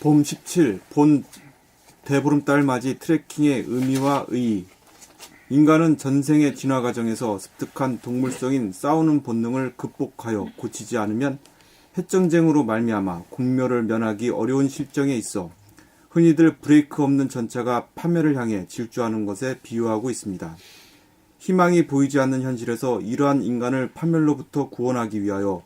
봄 17. 본 대보름달 맞이 트레킹의 의미와 의의. 인간은 전생의 진화 과정에서 습득한 동물성인 싸우는 본능을 극복하여 고치지 않으면 핵전쟁으로 말미암아 공멸을 면하기 어려운 실정에 있어 흔히들 브레이크 없는 전차가 파멸을 향해 질주하는 것에 비유하고 있습니다. 희망이 보이지 않는 현실에서 이러한 인간을 파멸로부터 구원하기 위하여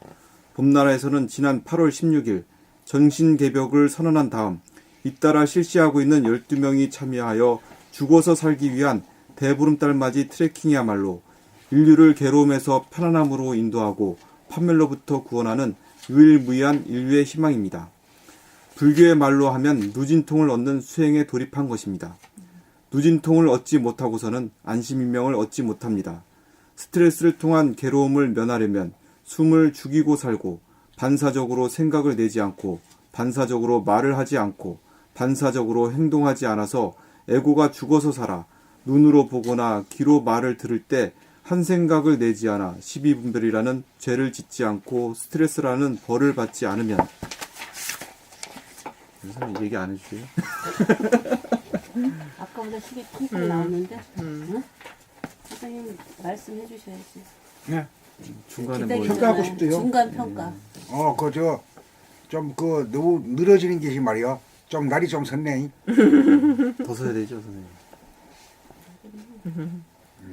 봄나라에서는 지난 8월 16일 정신개벽을 선언한 다음 잇따라 실시하고 있는 12명이 참여하여 죽어서 살기 위한 대보름달 맞이 트레킹이야말로 인류를 괴로움에서 편안함으로 인도하고 파멸로부터 구원하는 유일무이한 인류의 희망입니다. 불교의 말로 하면 누진통을 얻는 수행에 돌입한 것입니다. 누진통을 얻지 못하고서는 안심인명을 얻지 못합니다. 스트레스를 통한 괴로움을 면하려면 숨을 죽이고 살고 반사적으로 생각을 내지 않고 반사적으로 말을 하지 않고 반사적으로 행동하지 않아서 에고가 죽어서 살아 눈으로 보거나 귀로 말을 들을 때 한 생각을 내지 않아 12분별이라는 죄를 짓지 않고 스트레스라는 벌을 받지 않으면 선생님 얘기 안 해주세요? 아까보다 시계 퉁퉁 나오는데 응? 선생님 말씀해 주셔야지. 네. 중간에 기다리잖아요. 뭐 평가하고 싶대요. 중간 평가. 좀 너무 늘어지는 게 말이야. 좀 날이 좀 섰네. 더 써야 되죠 선생님?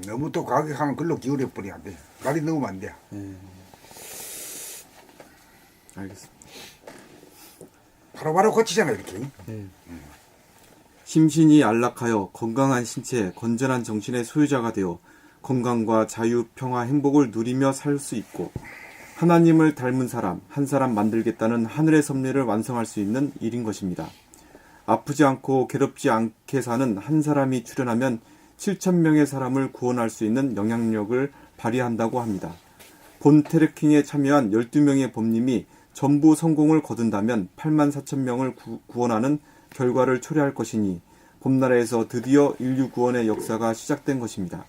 너무 또 가격하면 글로 기울여 버리면 안 돼. 날이 너무 안 돼. 알겠습니다. 바로바로 고치잖아 이렇게. 심신이 안락하여 건강한 신체, 건전한 정신의 소유자가 되어 건강과 자유, 평화, 행복을 누리며 살 수 있고 하나님을 닮은 사람, 한 사람 만들겠다는 하늘의 섭리를 완성할 수 있는 일인 것입니다. 아프지 않고 괴롭지 않게 사는 한 사람이 출현하면 7,000명의 사람을 구원할 수 있는 영향력을 발휘한다고 합니다. 본 트레킹에 참여한 12명의 봄님이 전부 성공을 거둔다면 84,000명을 구원하는 결과를 초래할 것이니 봄나라에서 드디어 인류 구원의 역사가 시작된 것입니다.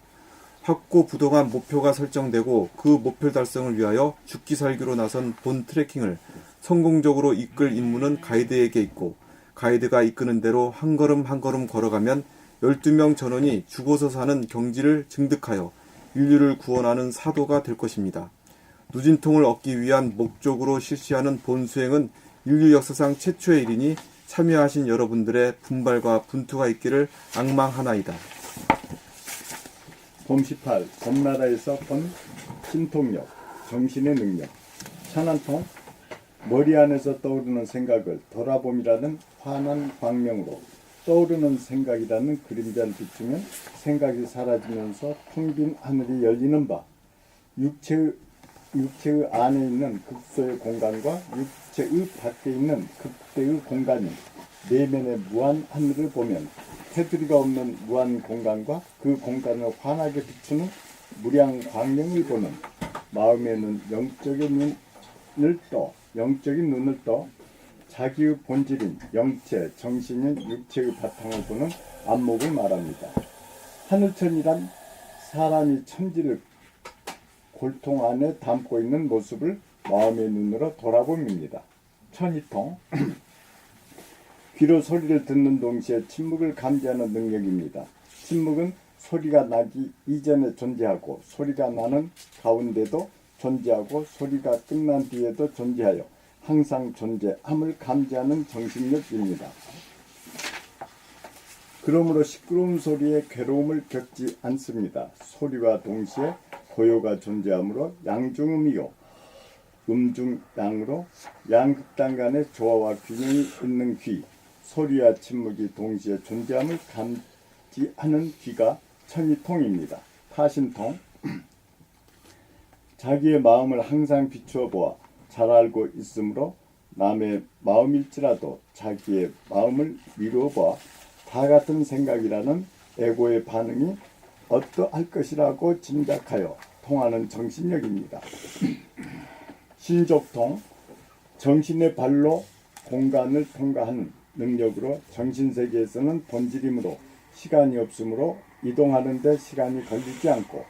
확고부동한 목표가 설정되고 그 목표 달성을 위하여 죽기 살기로 나선 본 트레킹을 성공적으로 이끌 임무는 가이드에게 있고 가이드가 이끄는 대로 한 걸음 한 걸음 걸어가면 12명 전원이 죽어서 사는 경지를 증득하여 인류를 구원하는 사도가 될 것입니다. 누진통을 얻기 위한 목적으로 실시하는 본 수행은 인류 역사상 최초의 일이니 참여하신 여러분들의 분발과 분투가 있기를 앙망하나이다. 봄 18. 봄나라에서 본 신통력, 정신의 능력. 찬한통, 머리 안에서 떠오르는 생각을 돌아봄이라는 환한 광명으로 떠오르는 생각이라는 그림자를 비추면 생각이 사라지면서 텅 빈 하늘이 열리는 바, 육체의 안에 있는 극소의 공간과 육체의 밖에 있는 극대의 공간이 내면의 무한 하늘을 보면 테두리가 없는 무한 공간과 그 공간을 환하게 비추는 무량 광명을 보는 마음에는 영적인 눈을 떠 자기의 본질인 영체, 정신인 육체의 바탕을 보는 안목을 말합니다. 하늘천이란 사람이 천지를 골통 안에 담고 있는 모습을 마음의 눈으로 돌아봅니다. 천이통, 귀로 소리를 듣는 동시에 침묵을 감지하는 능력입니다. 침묵은 소리가 나기 이전에 존재하고 소리가 나는 가운데도 존재하고 소리가 끝난 뒤에도 존재하여 항상 존재함을 감지하는 정신력입니다. 그러므로 시끄러운 소리에 괴로움을 겪지 않습니다. 소리와 동시에 고요가 존재하므로 양중음이요 음중양으로 양극단 간의 조화와 균형이 있는 귀, 소리와 침묵이 동시에 존재함을 감지하는 귀가 천이통입니다. 타신통, 자기의 마음을 항상 비추어 보아 잘 알고 있으므로 남의 마음일지라도 자기의 마음을 미루어 보아 다 같은 생각이라는 에고의 반응이 어떠할 것이라고 짐작하여 통하는 정신력입니다. 신족통, 정신의 발로 공간을 통과하는 능력으로 정신세계에서는 본질이므로 시간이 없으므로 이동하는 데 시간이 걸리지 않고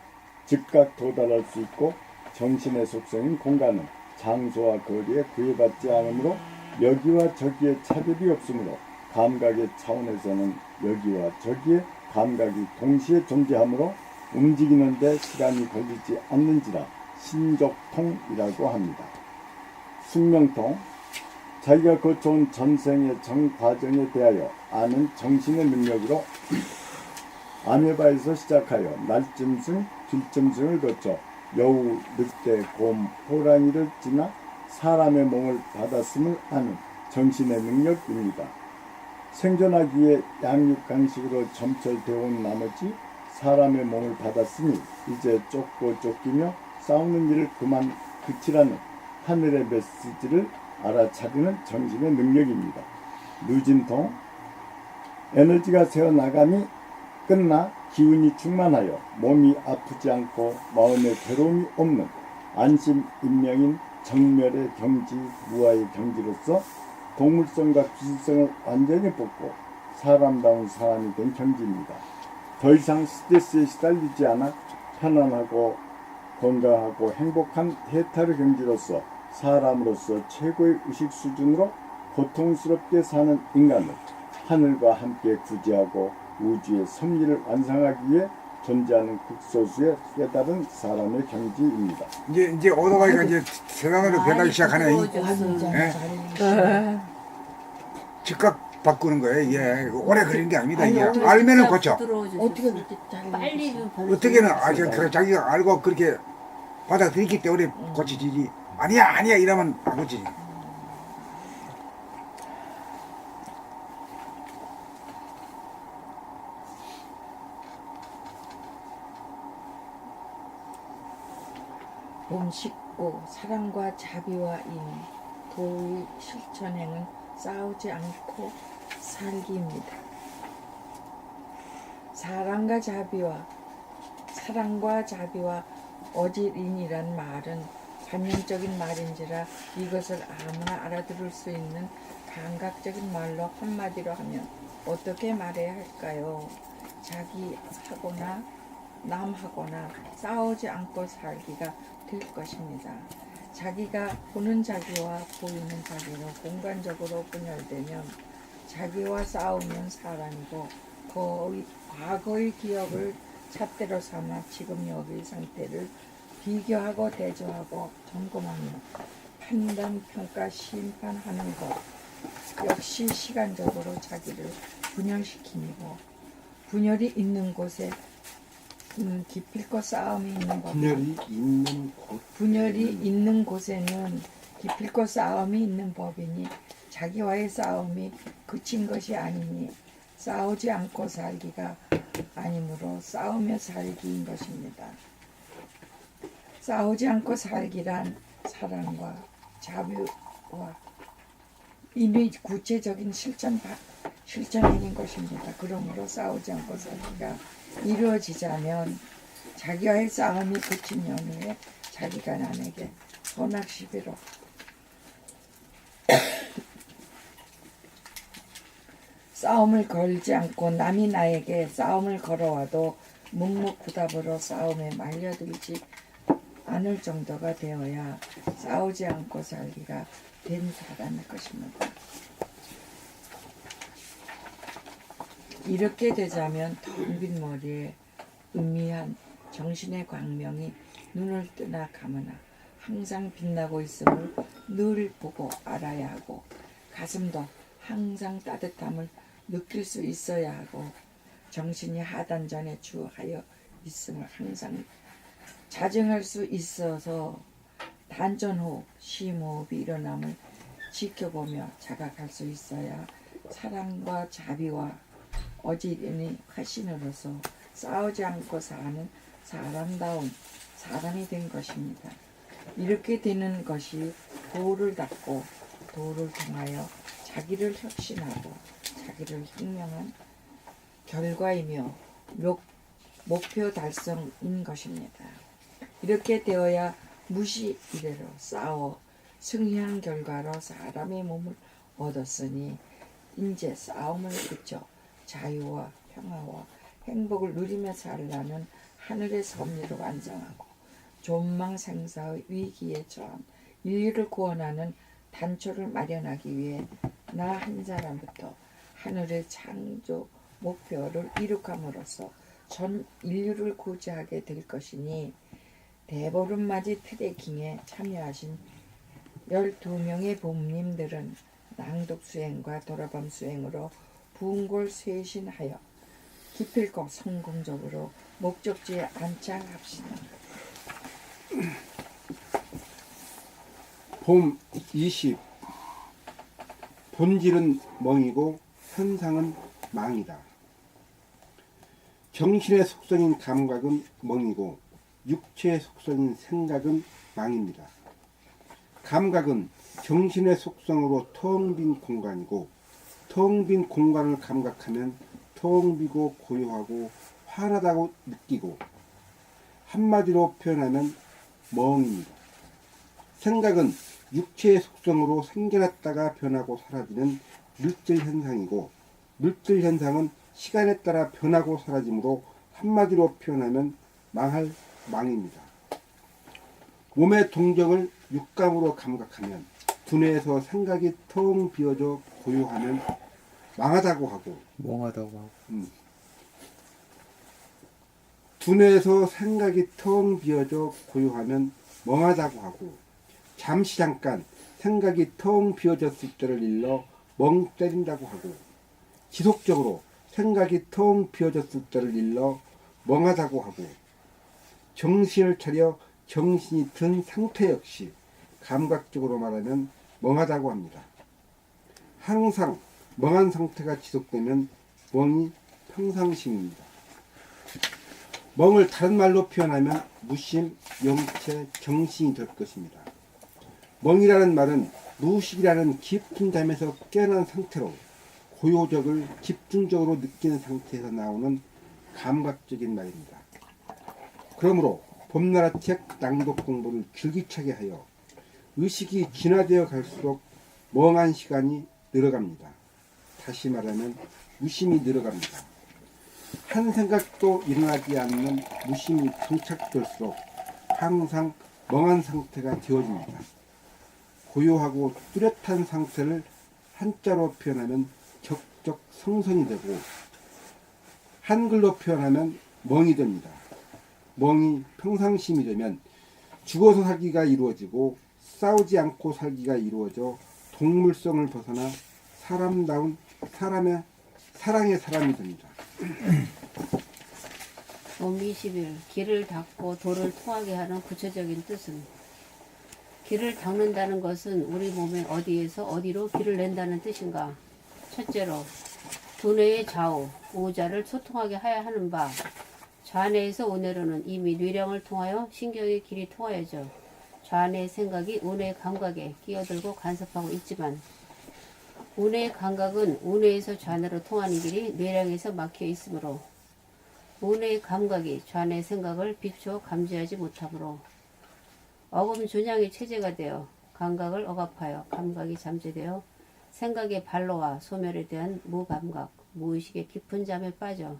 즉각 도달할 수 있고 정신의 속성인 공간은 장소와 거리에 구애받지 않으므로 여기와 저기에 차별이 없으므로 감각의 차원에서는 여기와 저기에 감각이 동시에 존재하므로 움직이는데 시간이 걸리지 않는지라 신족통이라고 합니다. 숙명통, 자기가 거쳐온 전생의 정과정에 대하여 아는 정신의 능력으로 아메바에서 시작하여 날짐승, 들짐승을 거쳐 여우, 늑대, 곰, 호랑이를 지나 사람의 몸을 받았음을 아는 정신의 능력입니다. 생존하기에 양육강식으로 점철되어 온 나머지 사람의 몸을 받았으니 이제 쫓고 쫓기며 싸우는 일을 그만 그치라는 하늘의 메시지를 알아차리는 정신의 능력입니다. 누진통, 에너지가 새어나감이 끝나 기운이 충만하여 몸이 아프지 않고 마음에 괴로움이 없는 안심인명인 정멸의 경지, 무아의 경지로서 동물성과 기질성을 완전히 벗고 사람다운 사람이 된 경지입니다. 더 이상 스트레스에 시달리지 않아 편안하고 건강하고 행복한 해탈의 경지로서 사람으로서 최고의 의식 수준으로 고통스럽게 사는 인간을 하늘과 함께 구제하고 우주의 섭리를 완성하기 위해 존재하는 극소수의 깨달은 사람의 경지입니다. 이제 오토바이가 이제 세상으로 배달이 시작하네. 예? 즉각 바꾸는 거예요. 이게 오래 걸리는 게 아닙니다. 이게 알면은 고쳐. 어떻게 빨리 어떻게는 자기가 알고 그렇게 받아들이기 때문에 고치지. 아니야 이러면 안 고치지. 몸 씻고 사랑과 자비와 인 도의 실천행은 싸우지 않고 살기입니다. 사랑과 자비와 어질인이란 말은 관념적인 말인지라 이것을 아무나 알아들을 수 있는 감각적인 말로 한마디로 하면 어떻게 말해야 할까요? 자기하거나 남하거나 싸우지 않고 살기가 될 것입니다. 자기가 보는 자기와 보이는 자기로 공간적으로 분열되면 자기와 싸우는 사람이고 과거의 기억을 잣대로 삼아 지금 여기의 상태를 비교하고 대조하고 점검하며 판단, 평가, 심판하는 것 역시 시간적으로 자기를 분열시키고 분열이 있는 곳에 기필코 싸움이 있는 법. 분열이 있는 곳에는 기필코 싸움이 있는 법이니 자기와의 싸움이 그친 것이 아니니 싸우지 않고 살기가 아니므로 싸우며 살기인 것입니다. 싸우지 않고 살기란 사랑과 자비와 인의 구체적인 실천행인 것입니다. 그러므로 싸우지 않고 살기가 이루어지자면 자기와의 싸움이 그친 연후에 자기가 남에게 선악 시비로 싸움을 걸지 않고 남이 나에게 싸움을 걸어와도 묵묵부답으로 싸움에 말려들지 않을 정도가 되어야 싸우지 않고 살기가 된 사람일 것입니다. 이렇게 되자면 텅 빈 머리에 음미한 정신의 광명이 눈을 뜨나 감으나 항상 빛나고 있음을 늘 보고 알아야 하고 가슴도 항상 따뜻함을 느낄 수 있어야 하고 정신이 하단전에 주하여 있음을 항상 자정할 수 있어서 단전 후 심호흡이 일어남을 지켜보며 자각할 수 있어야 사랑과 자비와 어지간히 화신으로서 싸우지 않고 사는 사람다운 사람이 된 것입니다. 이렇게 되는 것이 도를 닦고 도를 통하여 자기를 혁신하고 자기를 혁명한 결과이며 목표 달성인 것입니다. 이렇게 되어야 무시 이래로 싸워 승리한 결과로 사람의 몸을 얻었으니 이제 싸움을 그쳐 자유와 평화와 행복을 누리며 살라는 하늘의 섭리를 완성하고 존망생사의 위기에 처한 인류를 구원하는 단초를 마련하기 위해 나 한 사람부터 하늘의 창조 목표를 이룩함으로써 전 인류를 구제하게 될 것이니 대보름맞이 트레킹에 참여하신 12명의 봄님들은 낭독 수행과 돌아밤 수행으로 부흥골 쇄신하여 기필코 성공적으로 목적지에 안착합시다. 봄 20. 본질은 멍이고 현상은 망이다. 정신의 속성인 감각은 멍이고 육체의 속성인 생각은 망입니다. 감각은 정신의 속성으로 텅 빈 공간이고 텅 빈 공간을 감각하면 텅 비고 고요하고 환하다고 느끼고 한마디로 표현하면 멍입니다. 생각은 육체의 속성으로 생겨났다가 변하고 사라지는 물질 현상이고 물질 현상은 시간에 따라 변하고 사라지므로 한마디로 표현하면 망할 망입니다. 몸의 동정을 육감으로 감각하면 두뇌에서 생각이 텅 비어져 고요하면 망하다고 하고 멍하다고 하고 두뇌에서 생각이 텅 비어져 고요하면 멍하다고 하고 잠시 잠깐 생각이 텅 비어졌을 때를 일러 멍 때린다고 하고 지속적으로 생각이 텅 비어졌을 때를 일러 멍하다고 하고 정신을 차려 정신이 든 상태 역시 감각적으로 말하면 멍하다고 합니다. 항상 멍한 상태가 지속되면 멍이 평상심입니다. 멍을 다른 말로 표현하면 무심, 영체, 정신이 될 것입니다. 멍이라는 말은 무의식이라는 깊은 잠에서 깨어난 상태로 고요적을 집중적으로 느끼는 상태에서 나오는 감각적인 말입니다. 그러므로 봄나라 책 낭독 공부를 줄기차게 하여 의식이 진화되어 갈수록 멍한 시간이 늘어갑니다. 다시 말하면 무심이 늘어갑니다. 한 생각도 일어나지 않는 무심이 정착될수록 항상 멍한 상태가 되어집니다. 고요하고 뚜렷한 상태를 한자로 표현하면 적적성성이 되고 한글로 표현하면 멍이 됩니다. 멍이 평상심이 되면 죽어서 살기가 이루어지고 싸우지 않고 살기가 이루어져 동물성을 벗어나 사람다운 사랑의 사람이 됩니다. 봄 20일 길을 닦고 도를 통하게 하는 구체적인 뜻은 길을 닦는다는 것은 우리 몸의 어디에서 어디로 길을 낸다는 뜻인가? 첫째로 두뇌의 좌우, 우자를 소통하게 하야 하는 바 좌뇌에서 우뇌로는 이미 뇌령을 통하여 신경의 길이 통하여져 좌뇌의 생각이 우뇌의 감각에 끼어들고 간섭하고 있지만 우뇌의 감각은 우뇌에서 좌뇌로 통하는 길이 뇌령에서 막혀 있으므로 우뇌의 감각이 좌뇌의 생각을 비추어 감지하지 못하므로 어금존양의 체제가 되어 감각을 억압하여 감각이 잠재되어 생각의 발로와 소멸에 대한 무감각, 무의식의 깊은 잠에 빠져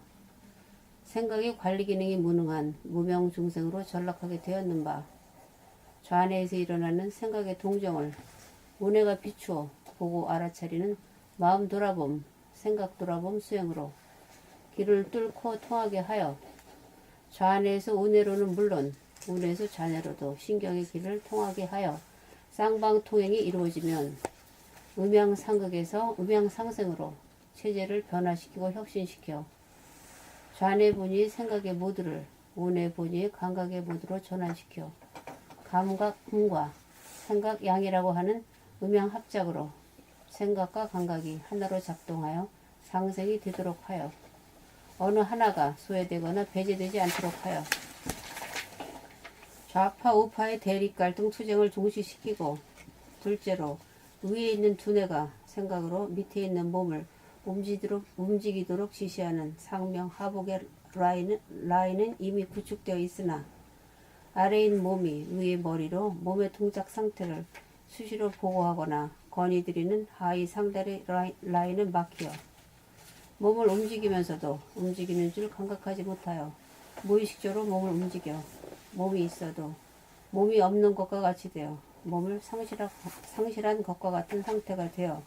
생각의 관리 기능이 무능한 무명중생으로 전락하게 되었는 바 좌뇌에서 일어나는 생각의 동정을 우뇌가 비추어 보고 알아차리는 마음 돌아봄, 생각 돌아봄 수행으로 길을 뚫고 통하게 하여 좌뇌에서 우뇌로는 물론 우뇌에서 좌뇌로도 신경의 길을 통하게 하여 쌍방통행이 이루어지면 음양상극에서 음양상생으로 체제를 변화시키고 혁신시켜 좌뇌 본의의 생각의 모드를 우뇌 본의의 감각의 모드로 전환시켜 감각음과 생각양이라고 하는 음양합작으로 생각과 감각이 하나로 작동하여 상생이 되도록 하여 어느 하나가 소외되거나 배제되지 않도록 하여 좌파 우파의 대립갈등 투쟁을 종식시키고 둘째로 위에 있는 두뇌가 생각으로 밑에 있는 몸을 움직이도록 지시하는 상명하복의 라인은 이미 구축되어 있으나 아래인 몸이 위의 머리로 몸의 동작 상태를 수시로 보고하거나 건의드리는 하위 상단의 라인은 막혀 몸을 움직이면서도 움직이는 줄 감각하지 못하여 무의식적으로 몸을 움직여 몸이 있어도 몸이 없는 것과 같이 되어 몸을 상실한 것과 같은 상태가 되어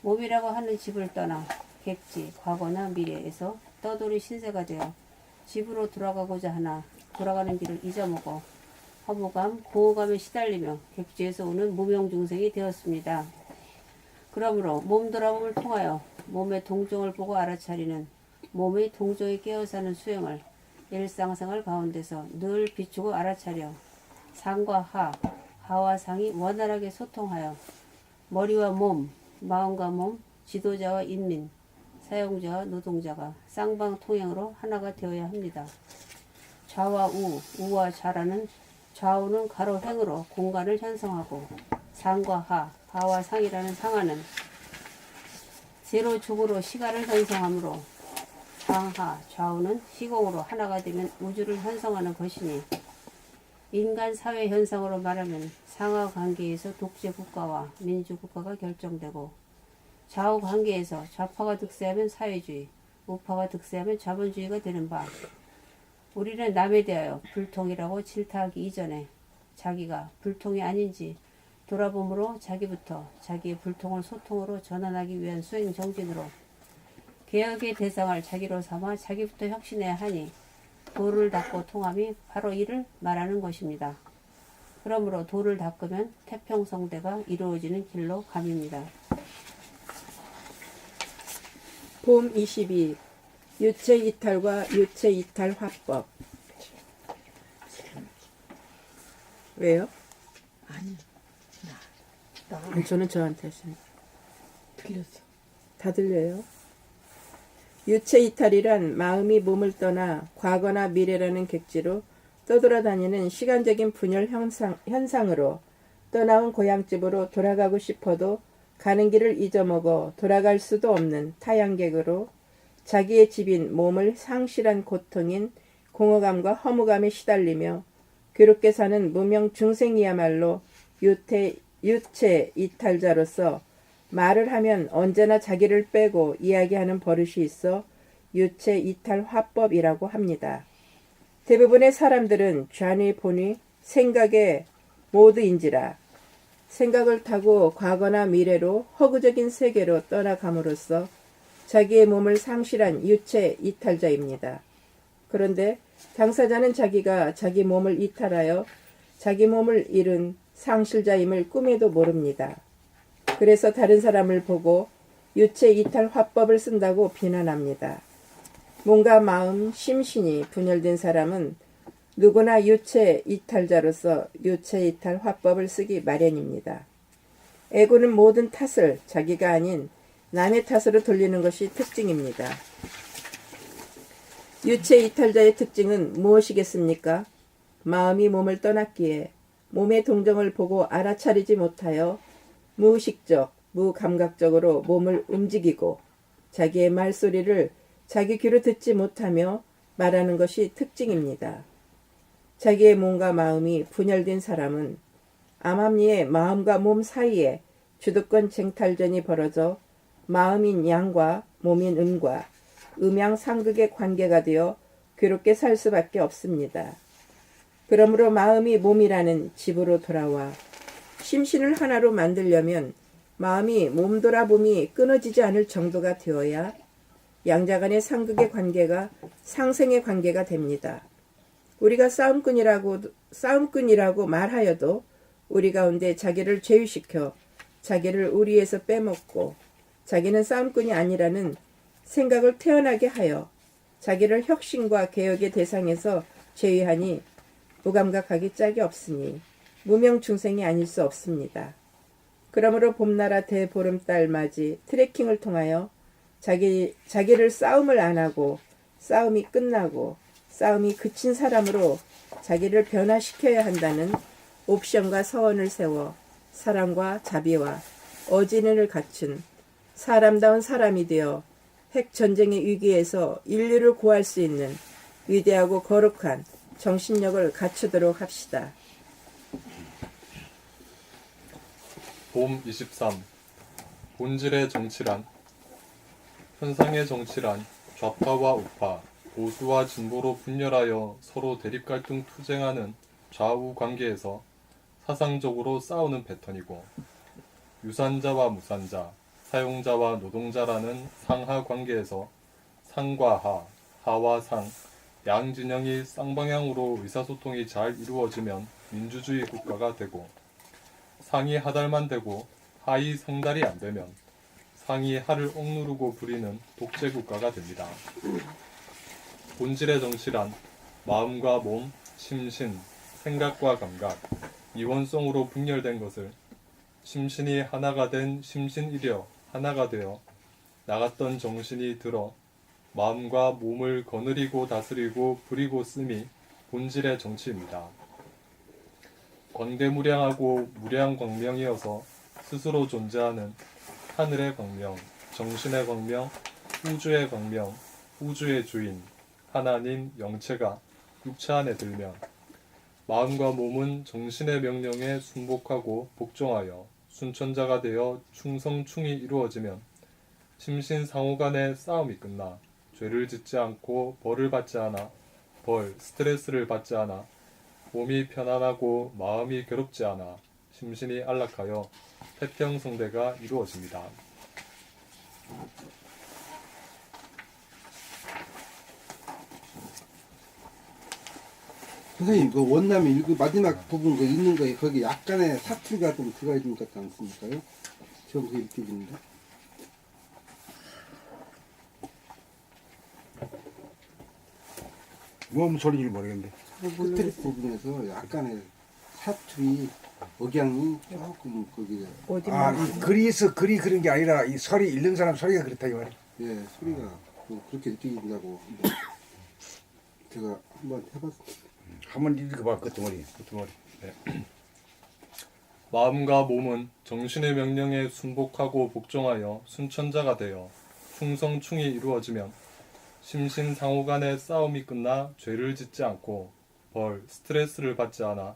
몸이라고 하는 집을 떠나 객지, 과거나 미래에서 떠돌이 신세가 되어 집으로 돌아가고자 하나 돌아가는 길을 잊어먹어 허무감, 공허감에 시달리며 객지에서 오는 무명중생이 되었습니다. 그러므로 몸 돌아봄을 통하여 몸의 동정을 보고 알아차리는 몸의 동정에 깨어 사는 수행을 일상생활 가운데서 늘 비추고 알아차려 상과 하, 하와 상이 원활하게 소통하여 머리와 몸, 마음과 몸, 지도자와 인민, 사용자와 노동자가 쌍방통행으로 하나가 되어야 합니다. 좌와 우, 우와 좌라는 좌우는 가로행으로 공간을 형성하고 상과 하, 하와 상이라는 상하는 세로축으로 시간을 형성하므로 상하, 좌우는 시공으로 하나가 되면 우주를 형성하는 것이니 인간 사회 현상으로 말하면 상하 관계에서 독재 국가와 민주 국가가 결정되고 좌우 관계에서 좌파가 득세하면 사회주의, 우파가 득세하면 자본주의가 되는 바 우리는 남에 대하여 불통이라고 질타하기 이전에 자기가 불통이 아닌지 돌아봄으로 자기부터 자기의 불통을 소통으로 전환하기 위한 수행 정진으로 개혁의 대상을 자기로 삼아 자기부터 혁신해야 하니 도를 닦고 통함이 바로 이를 말하는 것입니다. 그러므로 도를 닦으면 태평성대가 이루어지는 길로 감입니다. 봄 22. 유체 이탈과 유체 이탈 화법. 왜요? 아니, 저는 저한테 하시는. 틀렸어. 다 들려요? 유체 이탈이란 마음이 몸을 떠나 과거나 미래라는 객지로 떠돌아다니는 시간적인 분열 현상으로 떠나온 고향집으로 돌아가고 싶어도 가는 길을 잊어먹어 돌아갈 수도 없는 타향객으로 자기의 집인 몸을 상실한 고통인 공허감과 허무감에 시달리며 괴롭게 사는 무명 중생이야말로 유체 이탈자로서 말을 하면 언제나 자기를 빼고 이야기하는 버릇이 있어 유체 이탈 화법이라고 합니다. 대부분의 사람들은 좌니 보니 생각의 모두인지라 생각을 타고 과거나 미래로 허구적인 세계로 떠나감으로써 자기의 몸을 상실한 유체 이탈자입니다. 그런데 당사자는 자기가 자기 몸을 이탈하여 자기 몸을 잃은 상실자임을 꿈에도 모릅니다. 그래서 다른 사람을 보고 유체 이탈 화법을 쓴다고 비난합니다. 몸과 마음, 심신이 분열된 사람은 누구나 유체 이탈자로서 유체 이탈 화법을 쓰기 마련입니다. 애고는 모든 탓을 자기가 아닌 남의 탓으로 돌리는 것이 특징입니다. 유체 이탈자의 특징은 무엇이겠습니까? 마음이 몸을 떠났기에 몸의 동정을 보고 알아차리지 못하여 무의식적, 무감각적으로 몸을 움직이고 자기의 말소리를 자기 귀로 듣지 못하며 말하는 것이 특징입니다. 자기의 몸과 마음이 분열된 사람은 암암리에 마음과 몸 사이에 주도권 쟁탈전이 벌어져 마음인 양과 몸인 음과 음양상극의 관계가 되어 괴롭게 살 수밖에 없습니다. 그러므로 마음이 몸이라는 집으로 돌아와 심신을 하나로 만들려면 마음이 몸 돌아봄이 끊어지지 않을 정도가 되어야 양자 간의 상극의 관계가 상생의 관계가 됩니다. 우리가 싸움꾼이라고 말하여도 우리 가운데 자기를 제휴시켜 자기를 우리에서 빼먹고 자기는 싸움꾼이 아니라는 생각을 태어나게 하여 자기를 혁신과 개혁의 대상에서 제외하니 무감각하기 짝이 없으니 무명중생이 아닐 수 없습니다. 그러므로 봄나라 대보름달 맞이 트레킹을 통하여 자기를 싸움을 안 하고 싸움이 끝나고 싸움이 그친 사람으로 자기를 변화시켜야 한다는 옵션과 서원을 세워 사랑과 자비와 어진을 갖춘 사람다운 사람이 되어 핵전쟁의 위기에서 인류를 구할 수 있는 위대하고 거룩한 정신력을 갖추도록 합시다. 봄 23. 본질의 정치란 현상의 정치란 좌파와 우파, 보수와 진보로 분열하여 서로 대립갈등 투쟁하는 좌우 관계에서 사상적으로 싸우는 패턴이고 유산자와 무산자, 사용자와 노동자라는 상하 관계에서 상과 하, 하와 상, 양 진영이 쌍방향으로 의사소통이 잘 이루어지면 민주주의 국가가 되고 상이 하달만 되고 하이 상달이 안 되면 상이 하를 억누르고 부리는 독재 국가가 됩니다. 본질의 정치란 마음과 몸, 심신, 생각과 감각, 이원성으로 분열된 것을 심신이 하나가 된 심신이려 하나가 되어 나갔던 정신이 들어 마음과 몸을 거느리고 다스리고 부리고 씀이 본질의 정치입니다. 광대무량하고 무량광명이어서 스스로 존재하는 하늘의 광명, 정신의 광명, 우주의 광명, 우주의 주인, 하나님 영체가 육체 안에 들면 마음과 몸은 정신의 명령에 순복하고 복종하여 순천자가 되어 충성충이 이루어지면 심신상호 간의 싸움이 끝나 죄를 짓지 않고 벌을 받지 않아 스트레스를 받지 않아 몸이 편안하고 마음이 괴롭지 않아 심신이 안락하여 태평성대가 이루어집니다. 선생님, 그 원남에 마지막 부분 그 읽는 거에 거기 약간의 사투리가 좀 들어가 있는 것 같지 않습니까요? 저는 그게 느껴집니다. 뭔 소리인지 모르겠는데. 끝에 부분에서 약간의 사투리, 억양이 조금 거기에 이 글이서 글이 그런 게 아니라 이 소리 읽는 사람 소리가 그렇다 이 말이야. 예, 소리가 그렇게 느껴진다고 한번 제가 한번 해봤습니다. 한번 읽어봐 그 덩어리. 마음과 몸은 정신의 명령에 순복하고 복종하여 순천자가 되어 충성충이 이루어지면 심신상호 간의 싸움이 끝나 죄를 짓지 않고 스트레스를 받지 않아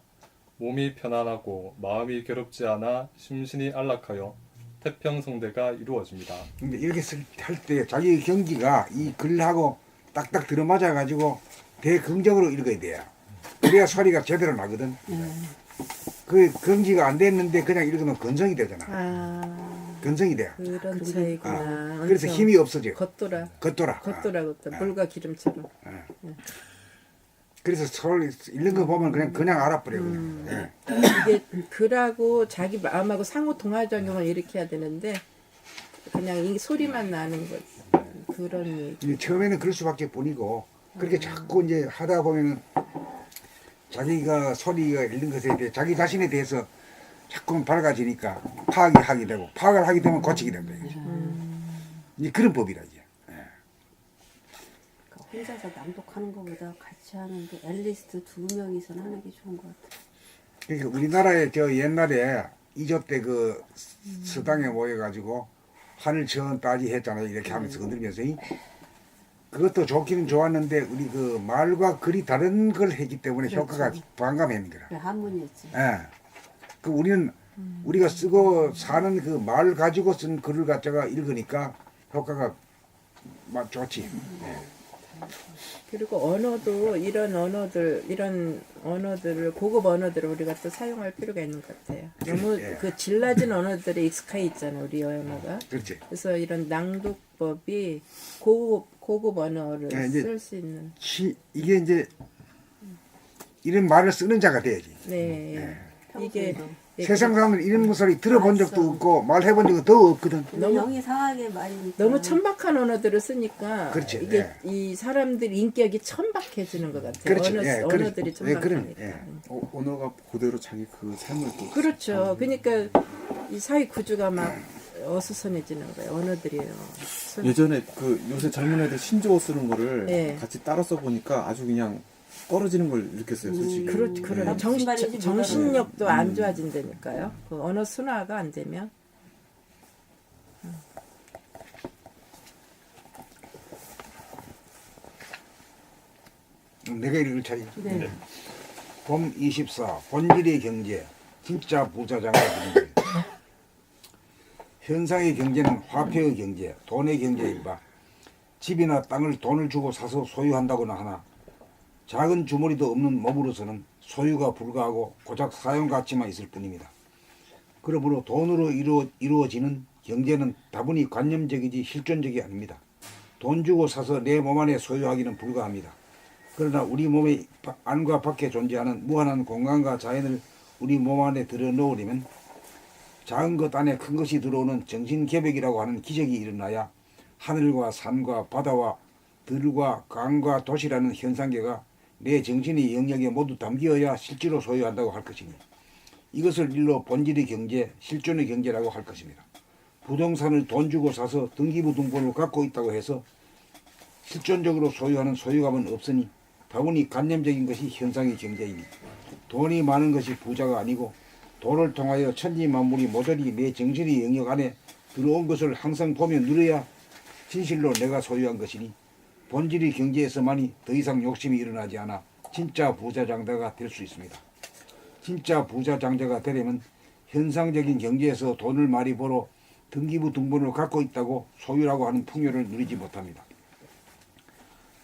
몸이 편안하고 마음이 괴롭지 않아 심신이 안락하여 태평성대가 이루어집니다. 근데 이렇게 할 때 자기 경기가 이 글하고 딱딱 들어맞아 가지고 대긍정으로 읽어야 돼요. 그래야 소리가 제대로 나거든. 그 경기가 안 됐는데 그냥 읽으면 건성이 되잖아. 아, 건성이 돼. 그런 차이구나. 그래서 엄청 힘이 없어져. 겉돌아. 겉돌아. 겉돌아. 물과 기름처럼. 그래서 소리 읽는 거 보면 그냥 알아버려. 그냥. 이게 글하고 자기 마음하고 상호 동화작용을 일으켜야 되는데 그냥 이 소리만 나는 거 그런 얘기. 이제 처음에는 그럴 수밖에 뿐이고 그렇게 자꾸 이제 하다 보면은 자기가 소리가 읽는 것에 대해 자기 자신에 대해서 자꾸 밝아지니까 파악이 하게 되고 파악을 하게 되면 고치게 된다. 이제 그런 법이라 이제. 혼자서 낭독하는 것보다 같이 하는 게 앨리스트 2명이서 하는 게 좋은 것 같아요. 그러니까 우리나라에 저 옛날에 이조 때 그 서당에 모여가지고 하늘 전 따지 했잖아요. 이렇게 하면서 건들면서 그것도 좋기는 좋았는데 우리 그 말과 글이 다른 걸 했기 때문에 그렇죠. 효과가 반감했는 거라. 그래, 한문이었지. 예. 그 우리는 우리가 쓰고 사는 그 말 가지고 쓴 글을 갖다가 읽으니까 효과가 막 좋지. 예. 그리고 언어도 이런 언어들을 고급 언어들을 우리가 또 사용할 필요가 있는 것 같아요. 너무 예. 그 질라진 언어들에 익숙해 있잖아 우리 언어가. 그렇지. 그래서 이런 낭독법이 고급 언어를 예, 이제 쓸 수 있는. 이게 이제 이런 말을 쓰는 자가 돼야지. 네. 이게 세상 사람들 이런 목소리 들어본 적도 없고 말해본 적도 더 없거든. 너무 영이 상하게 많이 너무 천박한 언어들을 쓰니까 그렇지, 이게 예. 이 사람들 인격이 천박해지는 것 같아요. 그렇지, 예, 언어들이 그렇지. 예, 그럼, 천박하니까. 예. 언어가 그대로 자기 그 삶을 또 그렇죠. 그러니까 이 사회 구조가 막 어수선해지는 거예요. 언어들이요. 예전에 그 요새 젊은 애들 신조어 쓰는 거를 예. 같이 따라 써보니까 아주 그냥 떨어지는 걸 느꼈어요, 솔직히. 그래. 음. 무슨 말인지 정신력도 안 좋아진다니까요. 그 언어 순화가 안 되면. 내가 읽을 차례. 네. 봄 24 본질의 경제 진짜 부자장의 경제 현상의 경제는 화폐의 경제 돈의 경제인 바 집이나 땅을 돈을 주고 사서 소유한다고나 하나 작은 주머니도 없는 몸으로서는 소유가 불가하고 고작 사용 가치만 있을 뿐입니다. 그러므로 돈으로 이루어지는 경제는 다분히 관념적이지 실존적이 아닙니다. 돈 주고 사서 내 몸 안에 소유하기는 불가합니다. 그러나 우리 몸의 안과 밖에 존재하는 무한한 공간과 자연을 우리 몸 안에 들어 넣으려면 작은 것 안에 큰 것이 들어오는 정신개벽이라고 하는 기적이 일어나야 하늘과 산과 바다와 들과 강과 도시라는 현상계가 내 정신의 영역에 모두 담기어야 실제로 소유한다고 할 것이니 이것을 일러 본질의 경제, 실존의 경제라고 할 것입니다. 부동산을 돈 주고 사서 등기부등본을 갖고 있다고 해서 실존적으로 소유하는 소유감은 없으니 다분히 관념적인 것이 현상의 경제이니 돈이 많은 것이 부자가 아니고 돈을 통하여 천지만물이 모조리 내 정신의 영역 안에 들어온 것을 항상 보며 누려야 진실로 내가 소유한 것이니 본질의 경제에서만이 더 이상 욕심이 일어나지 않아 진짜 부자장자가 될 수 있습니다. 진짜 부자장자가 되려면 현상적인 경제에서 돈을 많이 벌어 등기부 등본을 갖고 있다고 소유라고 하는 풍요를 누리지 못합니다.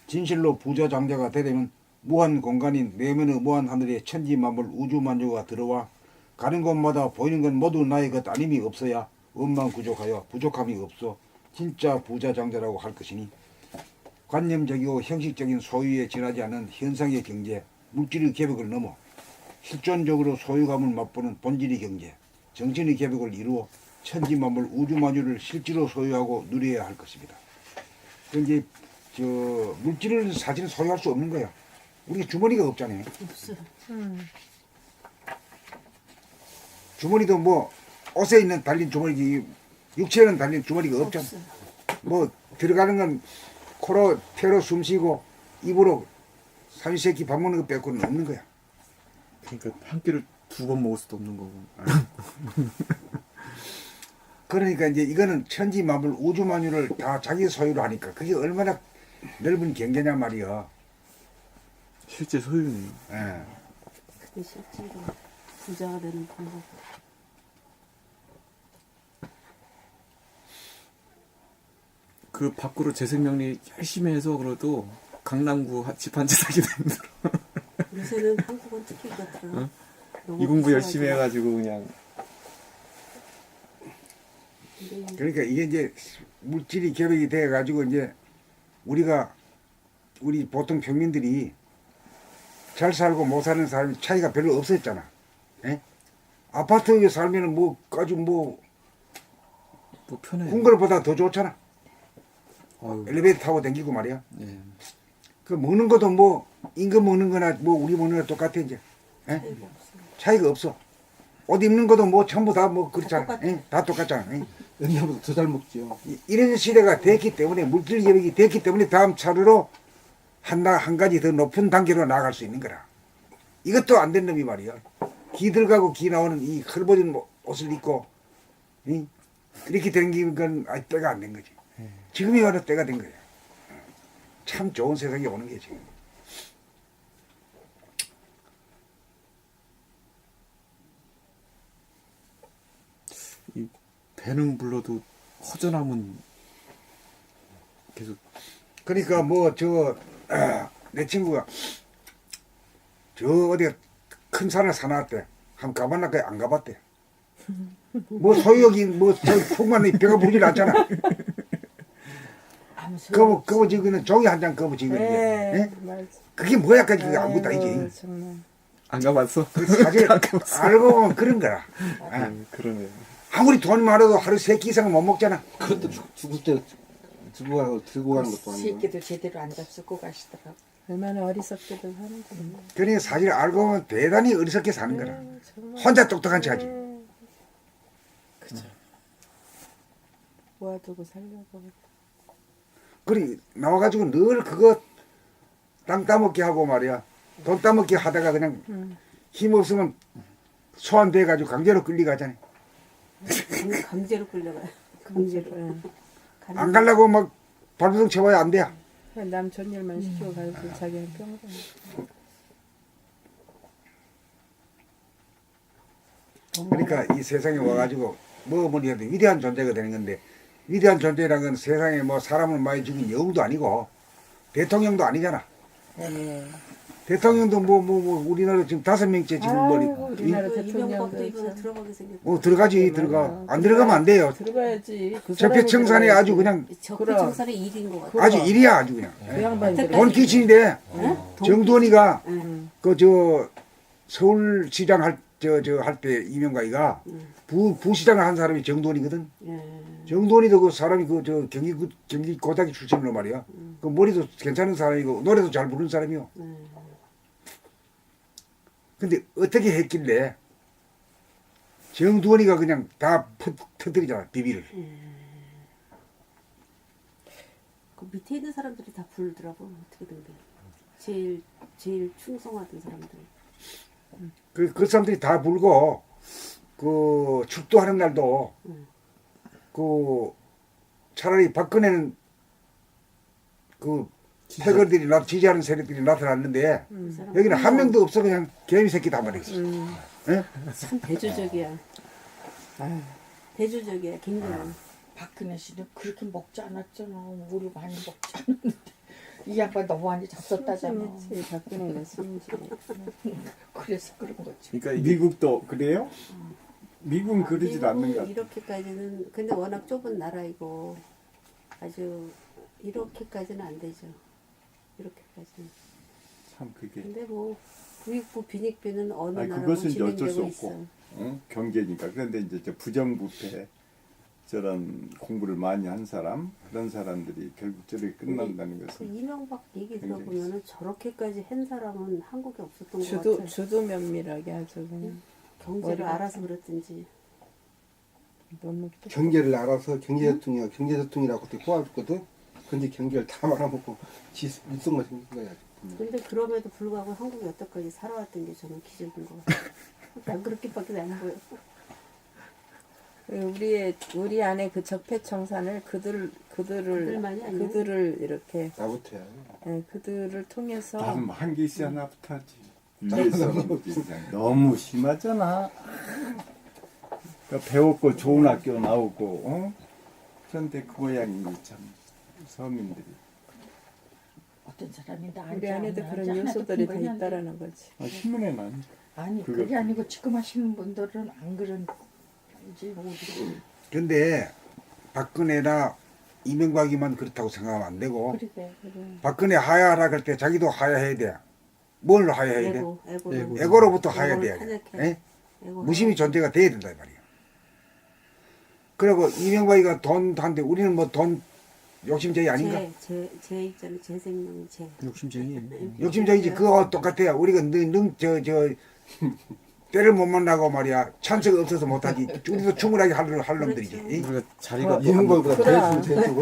진실로 부자장자가 되려면 무한 공간인 내면의 무한 하늘에 천지만물 우주만유가 들어와 가는 곳마다 보이는 건 모두 나의 것 아님이 없어야 원망구족하여 부족함이 없어 진짜 부자장자라고 할 것이니 관념적이고 형식적인 소유에 지나지 않은 현상의 경제, 물질의 개벽을 넘어 실존적으로 소유감을 맛보는 본질의 경제, 정신의 개벽을 이루어 천지만물 우주만유를 실제로 소유하고 누려야 할 것입니다. 그런데 물질을 사실 소유할 수 없는 거야. 우리 주머니가 없잖아요. 없어. 주머니도 뭐 옷에 있는 달린 주머니, 육체에는 달린 주머니가 없잖아. 없어. 뭐 들어가는 건 코로 폐로 숨쉬고 입으로 삼시세끼 밥 먹는 거 빼고는 없는 거야. 그러니까 한 끼를 2번 먹을 수도 없는 거고. 그러니까 이제 이거는 천지만물 우주만유를 다 자기 소유로 하니까 그게 얼마나 넓은 경계냐 말이야. 실제 소유네요. 예. 그게 실제로 부자가 되는 방법. 그 밖으로 재생명리 열심히 해서 그래도 강남구 집 한 채 사기도 힘들어. 요새는 한국은 특히 그렇더라. 너무 이 공부 열심히 비싸가지고. 해가지고 그냥 근데 그러니까 이게 이제 물질이 결합이 돼 가지고 이제 우리 보통 평민들이 잘 살고 못 사는 사람이 차이가 별로 없었잖아. 예? 아파트에 살면은 뭐 아주 뭐 편해. 궁궐보다 더 좋잖아. 아유, 엘리베이터 타고 다니고 말이야. 예. 그 먹는 것도 뭐 임금 먹는 거나 뭐 우리 먹는 거나 똑같아 이제. 예? 차이가 없어. 옷 입는 것도 뭐 전부 다 뭐 그렇잖아. 똑같아. 예? 다 똑같잖아. 예? 옛날보다 더 잘 먹죠. 이런 시대가 됐기 때문에 물질 개혁이 됐기 때문에 다음 차례로 한 가지 더 높은 단계로 나아갈 수 있는 거라. 이것도 안 된 놈이 말이야. 기 들어가고 기 나오는 이 헐벗은 옷을 입고 이렇게 된 건 아직 때가 안 된 거지. 지금이 바로 때가 된 거야. 참 좋은 세상이 오는 게 지금. 이 배는 불러도 허전함은 계속. 그러니까 뭐 내 친구가 저 어디 큰 산을 사놨대. 한번 가봤나? 안 가봤대. 뭐 소유욕이 저 풍만이 배가 부르질 않잖아. 아무 소용 없어. 그거 지금은 종이 한 장 그거 지금 네, 맞아. 그게 뭐야까지 그게 아무것도 아이고, 아니지. 정말. 안 가봤어? 사실 알고 보면 그런 거라. 그러네. 아무리 돈이 많아도 하루 3끼 이상은 못 먹잖아. 그것도 죽을 때 들고 가는 것도 아니고. 새끼도 제대로 안 잡수고 가시더라고. 얼마나 어리석게도 하는지. 그러니 사실 알고 보면 대단히 어리석게 사는 거라. 정말. 혼자 똑똑한 척 하지. 그죠. 모아두고 살려고. 그리 나와가지고 늘 그거 땅 따먹기 하고 말이야. 돈 따먹기 하다가 그냥 힘 없으면 소환돼가지고 강제로 끌려가잖아. 강제로 끌려가요. 강제로. 응. 안 가려고 막 발버둥 쳐봐야 안 돼. 남 전일만 시키고 가서 자기는 평생. 그러니까 이 세상에 와가지고 뭐니 해도 위대한 존재가 되는 건데 위대한 존재라는 건 세상에 뭐 사람을 많이 죽인 여우도 아니고 대통령도 아니잖아. 네. 대통령도 뭐 우리나라 지금 5명째 지금 머리 아이고, 우리나라 그 대통령도 이명박도 이번에 참. 들어가게 생겼다. 들어가지 들어가 안 들어가면 안 돼요. 들어가야지. 그 적폐청산이 사람이 아주 그냥 적폐청산의 일인 것 같아. 아주 일이야 아주 그냥. 그 양반이 돈 돈 끼친데 응? 정두원이가 응. 그 저 서울시장 할 때 이명박이가 부시장을 한 사람이 정두원이거든. 예. 정두원이도 그 사람이 그 저 경기 고등학교 출신으로 말이야. 그 머리도 괜찮은 사람이고 노래도 잘 부르는 사람이요. 근데 어떻게 했길래 정두원이가 그냥 다 터뜨리잖아 비비를. 그 밑에 있는 사람들이 다 부르더라고. 어떻게 된 게. 제일 충성하던 사람들. 그 사람들이 다 불고 그 출두하는 날도 그 차라리 박근혜는 그 패거들이 지지하는 세력들이 나타났는데 그 사람 여기는 한 명도 없어 그냥 개미 새끼 다 말이었어. 예? 참 대조적이야. 아유. 대조적이야. 김정은. 박근혜 씨는 그렇게 먹지 않았잖아. 우리 많이 먹지 않았는데 이 양반 너무 많이 잡섰다잖아. 심심했지. 박근혜가 심심해. 그래서 그런 거지. 그러니까 이게 미국도 그래요? 미국은 그러질 미국은 않는 것 같아요. 이렇게까지는 근데 워낙 좁은 나라이고 아주 이렇게까지는 안 되죠. 이렇게까지는. 참 그게 근데 뭐 부익부 빈익빈은 어느 아니, 나라고 그것은 이제 어쩔 수 진행되고 없고. 있어. 응? 경계니까. 그런데 이제 저 부정부패 저런 공부를 많이 한 사람 그런 사람들이 결국 저렇게 끝난다는 그 것은 이명박 얘기 굉장히 들어보면은 저렇게까지 한 사람은 한국에 없었던 것 주도 같아. 주도 면밀하게 아주 그냥 경제를 머리가 알아서 그랬든지. 너무 경제를 알아서 경제대통령이라고 그때 뽑아줬거든. 근데 경제를 다 말아먹고 일성만 생긴 거야. 근데 그럼에도 불구하고 한국이 여태까지 살아왔던 게 저는 기적인 것 같아요. 난 그렇게밖에 안 보여. 우리 안에 그 적폐청산을 그들만이 아니야. 그들을 이렇게 나부터야. 그들을 통해서 나는 한개 있어야 나부터 하지. 위에서 그냥 너무 심하잖아. 그러니까 배웠고 좋은 학교 나오고 그런데 그 모양이 참 서민들이 어떤 사람이 우리 안에도 그런 요소들이 다 있다라는 거지. 신문에 난 아니 그거- 그게 아니고 지금 하시는 분들은 안 그런지 모르겠어요. 근데 박근혜나 이명박이만 그렇다고 생각하면 안 되고 그래. 박근혜 하야하라 그럴 때 자기도 하야해야 돼. 뭘 하야해야 돼? 애고를 애고로부터 하야돼야 돼. 탄핵해. 예? 애고 무심히 존재가 돼야 된다 이 말이야. 그리고 이명박이가 돈 한데 우리는 뭐 돈 욕심쟁이 아닌가? 제 입장에 제 생명이 제. 욕심쟁이. 욕심쟁이지 그거 똑같아요. 우리가 때를 못 만나고 말이야 찬스가 없어서 못하지. 우리도 충분하게 할 놈들이지. 이? 우리가 자리가 이명박보다 그럼 대충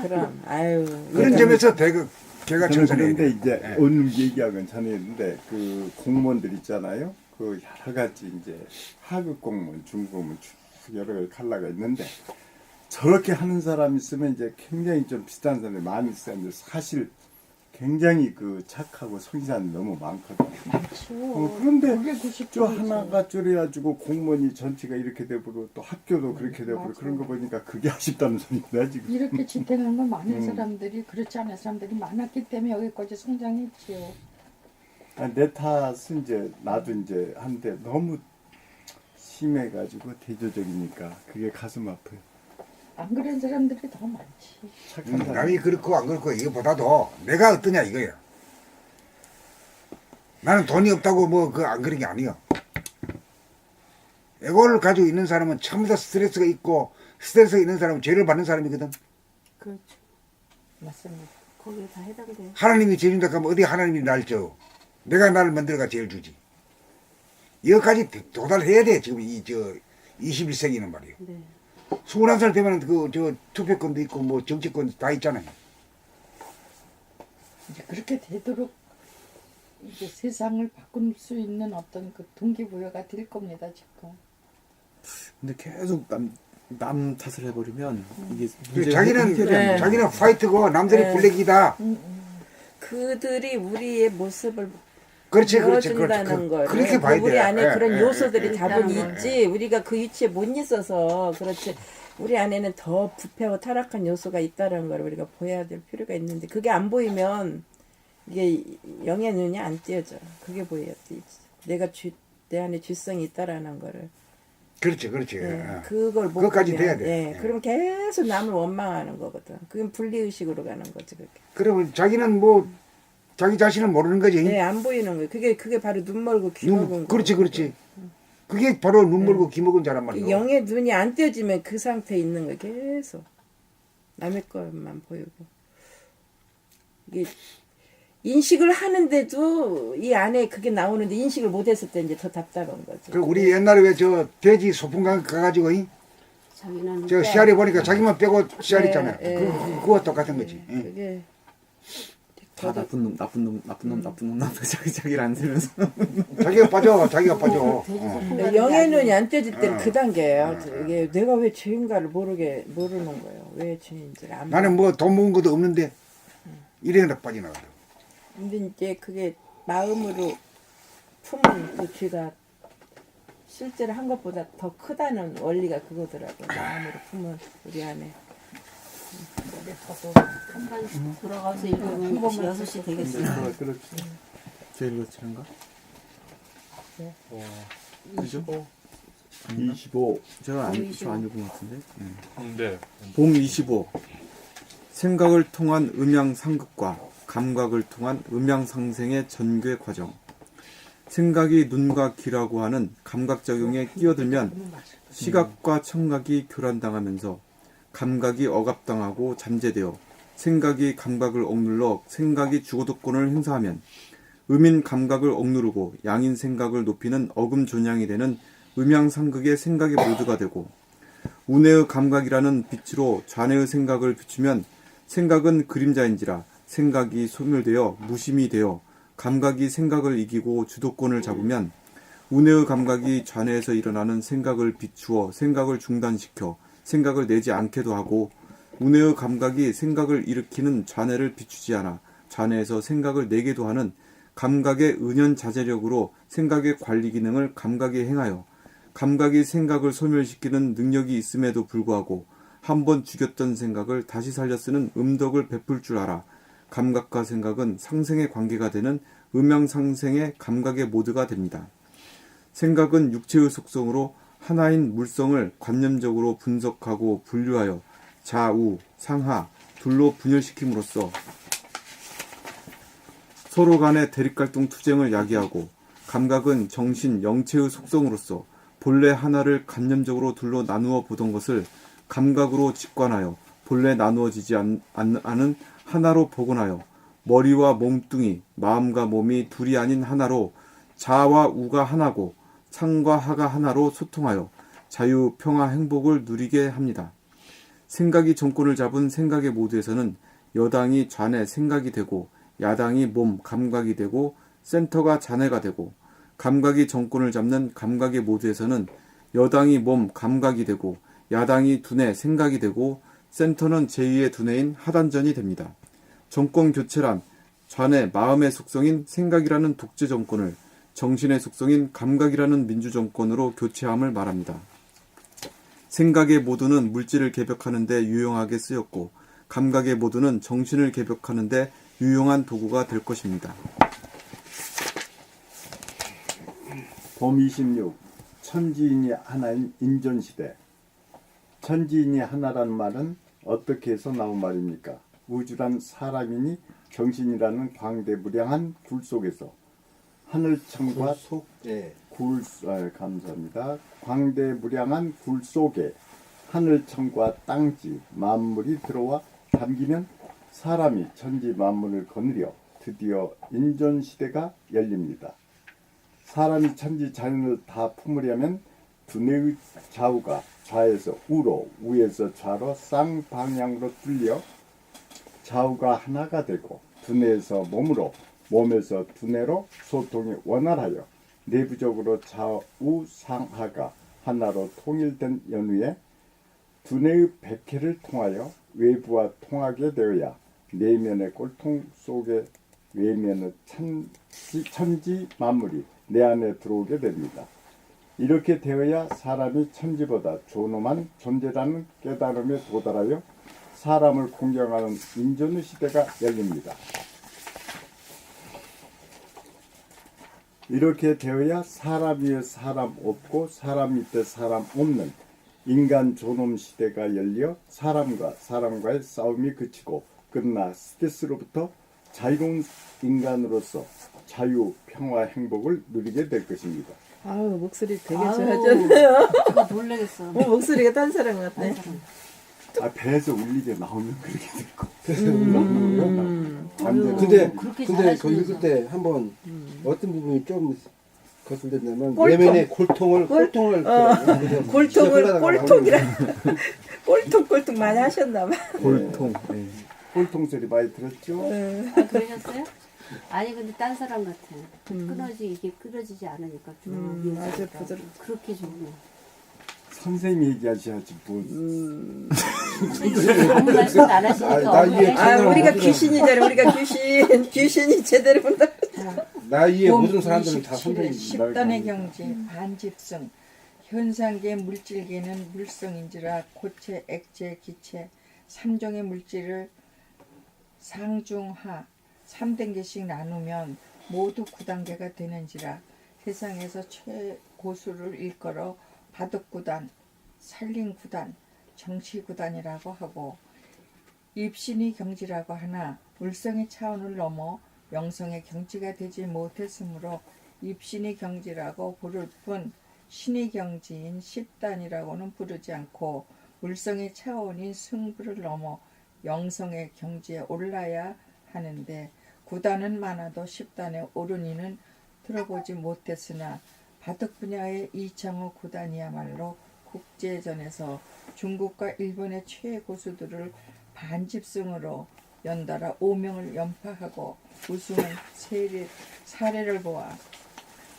그럼 아유 그런 점에서 걔가 저는 청산해야 그런데 돼. 이제 예. 오늘 얘기하건 전에 했는데 그 공무원들 있잖아요. 그 여러 가지 이제 하급 공무원, 중공무원 쭉 여러 가지 컬러가 있는데 저렇게 하는 사람 있으면 이제 굉장히 좀 비슷한 사람이 많이 있었는데 사실 굉장히 그 착하고 성실한 너무 많거든요. 그런데 그게 90%. 저 하나가 쪼려가지고 공무원이 전체가 이렇게 돼버리고 또 학교도 그렇게 돼버리고 맞아. 그런 거 보니까 그게 아쉽다는 소리다 지금. 이렇게 지탱하면 많은 사람들이 그렇지 않은 사람들이 많았기 때문에 여기까지 성장했지요. 내 탓은 이제 나도 이제 한데 너무 심해가지고 대조적이니까 그게 가슴 아파요. 안 그런 사람들이 더 많지. 착한 사람. 남이 그렇고 안 그렇고 이거보다도 내가 어떠냐 이거야. 나는 돈이 없다고 뭐 그 안 그런 게 아니야. 애고를 가지고 있는 사람은 전부 다 스트레스가 있고 스트레스가 있는 사람은 죄를 받는 사람이거든. 그렇죠. 맞습니다. 거기에 다 해당돼요. 하나님이 죄 준다 하면 어디 하나님이 날 줘. 내가 나를 만들어가 죄를 주지. 여기까지 도달해야 돼 지금 21세기는 말이에요. 네. 21살 되면 투표권도 있고 뭐 정치권 다 있잖아요. 이제 그렇게 되도록 이제 세상을 바꿀 수 있는 어떤 그 동기부여가 될 겁니다 지금. 근데 계속 남 탓을 해버리면 이게 자기는 화이트고 남들이 블랙이다. 그들이 우리의 모습을 그렇지. 보여준다는 걸. 그렇게 봐야 돼. 우리 안에 예, 그런 예, 요소들이 예, 예. 다분히 있지. 우리가 그 위치에 못 있어서 그렇지. 우리 안에는 더 부패하고 타락한 요소가 있다는 걸 우리가 보여야 될 필요가 있는데 그게 안 보이면 이게 영의 눈이 안 띄어져. 그게 보여야 돼. 내 안에 쥐성이 있다라는 거를. 그렇지, 그렇지. 예, 어. 그걸 못 그것까지 보면, 돼야 돼. 예, 예. 그럼 계속 남을 원망하는 거거든. 그건 분리의식으로 가는 거지, 그게. 그러면 자기는 뭐 자기 자신을 모르는 거지. 예, 안 보이는 거예요. 그게 바로 눈 멀고 귀 먹은 거. 그렇지, 그렇지. 그게 바로 눈 멀고 귀 먹은 자란 말이야. 영의 눈이 안 띄어지면 그 상태에 있는 거예요. 계속. 남의 것만 보이고. 이게 인식을 하는데도 이 안에 그게 나오는데 인식을 못했을 때 이제 더 답답한 거죠. 그 우리 옛날에 왜 저 돼지 소풍강 가가지고 자기는 저 씨알이 보니까 자기만 빼고 씨알 예, 있잖아요. 예. 그거 똑같은 거지. 예. 그게 다 나쁜 놈, 자기를 안 들면서. 자기가 빠져, 자기가 빠져. 돼지 어. 소풍 영의 가는 눈이 안 떼질 때는 어. 그 단계예요. 이게 내가 왜 죄인가를 모르는 거예요. 왜 죄인지를 안. 나는 뭐 돈 모은 것도 없는데 이래나 빠져나가더라고. 근데 이제 그게 마음으로 품은 그 죄가 실제로 한 것보다 더 크다는 원리가 그거더라고. 마음으로 품은 우리 안에. 한번 들어가서 읽으면 6시 되겠어요. 그렇죠. 제일 거칠은가? 그죠? 25. 저안 읽은 것 같은데. 네. 봄 25. 생각을 통한 음양상극과 감각을 통한 음양상생의 전개 과정. 생각이 눈과 귀라고 하는 감각작용에 끼어들면 시각과 청각이 교란당하면서 감각이 억압당하고 잠재되어 생각이 감각을 억눌러 생각이 주도권을 행사하면 음인 감각을 억누르고 양인 생각을 높이는 어금존양이 되는 음양상극의 생각의 모드가 되고 운해의 감각이라는 빛으로 좌뇌의 생각을 비추면 생각은 그림자인지라 생각이 소멸되어 무심이 되어 감각이 생각을 이기고 주도권을 잡으면 운해의 감각이 좌뇌에서 일어나는 생각을 비추어 생각을 중단시켜 생각을 내지 않게도 하고 운해의 감각이 생각을 일으키는 좌뇌를 비추지 않아 좌뇌에서 생각을 내게도 하는 감각의 은연자재력으로 생각의 관리 기능을 감각이 행하여 감각이 생각을 소멸시키는 능력이 있음에도 불구하고 한번 죽였던 생각을 다시 살려 쓰는 음덕을 베풀 줄 알아 감각과 생각은 상생의 관계가 되는 음양상생의 감각의 모드가 됩니다. 생각은 육체의 속성으로 하나인 물성을 관념적으로 분석하고 분류하여 좌우, 상하, 둘로 분열시킴으로써 서로 간의 대립갈등 투쟁을 야기하고 감각은 정신, 영체의 속성으로서 본래 하나를 관념적으로 둘로 나누어 보던 것을 감각으로 직관하여 본래 나누어지지 않은 하나로 복원하여 머리와 몸뚱이, 마음과 몸이 둘이 아닌 하나로 자와 우가 하나고 상과 하가 하나로 소통하여 자유, 평화, 행복을 누리게 합니다. 생각이 정권을 잡은 생각의 모드에서는 여당이 좌뇌 생각이 되고 야당이 몸 감각이 되고 센터가 좌뇌가 되고 감각이 정권을 잡는 감각의 모드에서는 여당이 몸 감각이 되고 야당이 두뇌 생각이 되고 센터는 제2의 두뇌인 하단전이 됩니다. 정권 교체란 좌뇌 마음의 속성인 생각이라는 독재 정권을 정신의 속성인 감각이라는 민주정권으로 교체함을 말합니다. 생각의 모두는 물질을 개벽하는 데 유용하게 쓰였고 감각의 모두는 정신을 개벽하는 데 유용한 도구가 될 것입니다. 봄 26. 천지인이 하나인 인존시대. 천지인이 하나라는 말은 어떻게 해서 나온 말입니까? 우주란 사람이니 정신이라는 광대무량한 굴 속에서 하늘천과 예. 감사합니다. 광대무량한 굴 속에 하늘천과 땅지 만물이 들어와 담기면 사람이 천지 만물을 거느려 드디어 인존시대가 열립니다. 사람이 천지 자연을 다 품으려면 두뇌의 좌우가 좌에서 우로 우에서 좌로 쌍방향으로 뚫려 좌우가 하나가 되고 두뇌에서 몸으로 몸에서 두뇌로 소통이 원활하여 내부적으로 좌우 상하가 하나로 통일된 연후에 두뇌의 백회를 통하여 외부와 통하게 되어야 내면의 꼴통 속에 외면의 천지 만물이 내 안에 들어오게 됩니다. 이렇게 되어야 사람이 천지보다 존엄한 존재라는 깨달음에 도달하여 사람을 공경하는 인존의 시대가 열립니다. 이렇게 되어야 사람 위에 사람 없고 사람 밑에 사람 없는 인간 존엄 시대가 열려 사람과 사람과의 싸움이 그치고 끝나 스트레스로부터 자유로운 인간으로서 자유, 평화, 행복을 누리게 될 것입니다. 아우 목소리 되게 아우, 좋아졌네요. 제가 놀라겠어. 목소리가 딴 사람 같네. 배에서 울리게 나오면 그렇게 될 거. 근데 그렇게 근데 그 잘하시면서. 읽을 때 한번 어떤 부분이 좀 거슬렸냐면 꼴통. 내면의 골통을 꼴통을 골통을 꼴통이라 꼴통 많이 하셨나봐. 골통. 예. 꼴통 소리 많이 들었죠? 아, 그러셨어요? 아니 근데 딴 사람 같아. 이게 끊어지지 않으니까 좀 아주 부드럽. 그렇게 좋네. 선생님이 얘기하셔야지 뭐. 아무 말씀 안 하시니까 나 이해 어머니. 아 우리가 귀신이잖아. 우리가 귀신이 제대로 본다. 나 위에 봄 모든 사람들은 다 27일 선생님. 10단의 경지 반집성 현상계 물질계는 물성인지라 고체, 액체, 기체 3종의 물질을 상중하 3단계씩 나누면 모두 9단계가 되는지라 세상에서 최고수를 일컬어 바둑구단, 살림구단, 정치구단이라고 하고 입신이 경지라고 하나 물성의 차원을 넘어 영성의 경지가 되지 못했으므로 입신이 경지라고 부를 뿐 신이 경지인 10단이라고는 부르지 않고 물성의 차원인 승부를 넘어 영성의 경지에 올라야 하는데 9단은 많아도 10단에 오른 이는 들어보지 못했으나 바둑 분야의 이창호 9단이야말로 국제전에서 중국과 일본의 최고수들을 반집승으로 연달아 5명을 연파하고 우승한 사례를 보아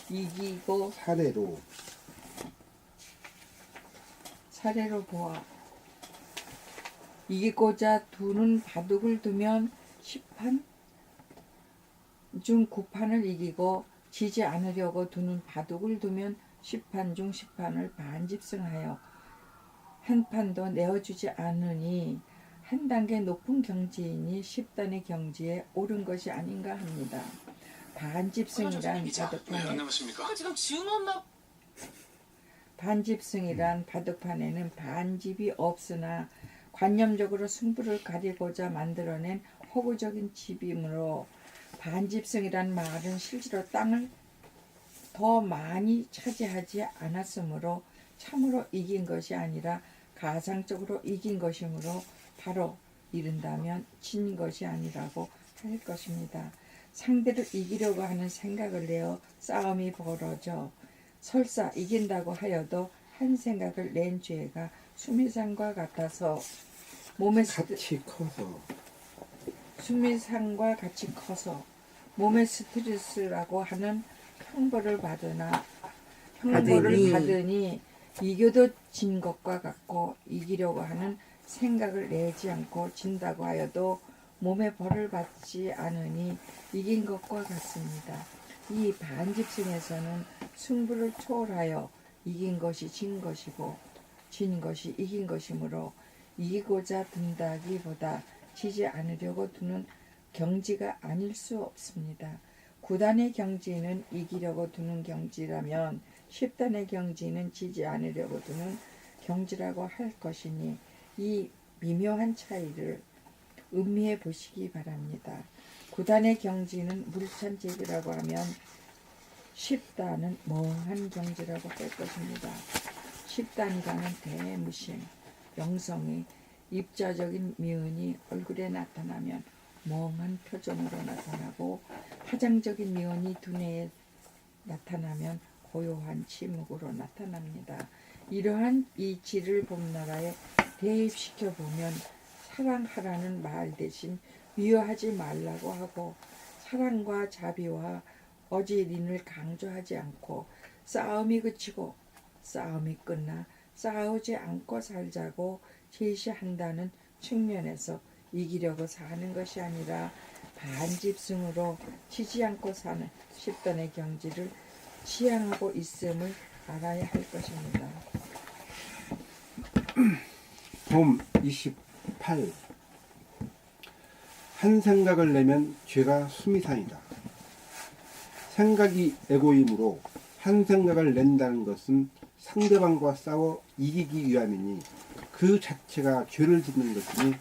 이기고 사례로 보아 이기고자 두는 바둑을 두면 10판 중 9판을 이기고 지지 않으려고 두는 바둑을 두면 10판 중 10판을 반집승하여 한 판도 내어주지 않으니 한 단계 높은 경지이니 10단의 경지에 오른 것이 아닌가 합니다. 반집승이란 바둑판에는 반집이 없으나 관념적으로 승부를 가리고자 만들어낸 허구적인 집이므로 반집승이란 말은 실제로 땅을 더 많이 차지하지 않았으므로 참으로 이긴 것이 아니라 가상적으로 이긴 것이므로 바로 이른다면 진 것이 아니라고 할 것입니다. 상대를 이기려고 하는 생각을 내어 싸움이 벌어져 설사 이긴다고 하여도 한 생각을 낸 죄가 수미상과 같아서 수미상과 같이 커서 몸의 스트레스라고 하는 형벌을 받으니 이겨도 진 것과 같고 이기려고 하는 생각을 내지 않고 진다고 하여도 몸에 벌을 받지 않으니 이긴 것과 같습니다. 이 반집승에서는 승부를 초월하여 이긴 것이 진 것이고 진 것이 이긴 것이므로 이기고자 든다기보다 지지 않으려고 두는 경지가 아닐 수 없습니다. 9단의 경지는 이기려고 두는 경지라면 10단의 경지는 지지 않으려고 두는 경지라고 할 것이니 이 미묘한 차이를 음미해 보시기 바랍니다. 9단의 경지는 물찬제비라고 하면 10단은 멍한 경지라고 할 것입니다. 10단이라는 대무심, 영성이 입자적인 미운이 얼굴에 나타나면 멍한 표정으로 나타나고 파장적인 미운이 두뇌에 나타나면 고요한 침묵으로 나타납니다. 이러한 이치를 봄나라에 대입시켜 보면 사랑하라는 말 대신 미워하지 말라고 하고 사랑과 자비와 어지린을 강조하지 않고 싸움이 그치고 싸움이 끝나 싸우지 않고 살자고 제시한다는 측면에서 이기려고 사는 것이 아니라 반집승으로 지지 않고 사는 10단의 경지를 지향하고 있음을 알아야 할 것입니다. 봄 28. 한 생각을 내면 죄가 수미상이다. 생각이 에고이므로 한 생각을 낸다는 것은 상대방과 싸워 이기기 위함이니 그 자체가 죄를 짓는 것이니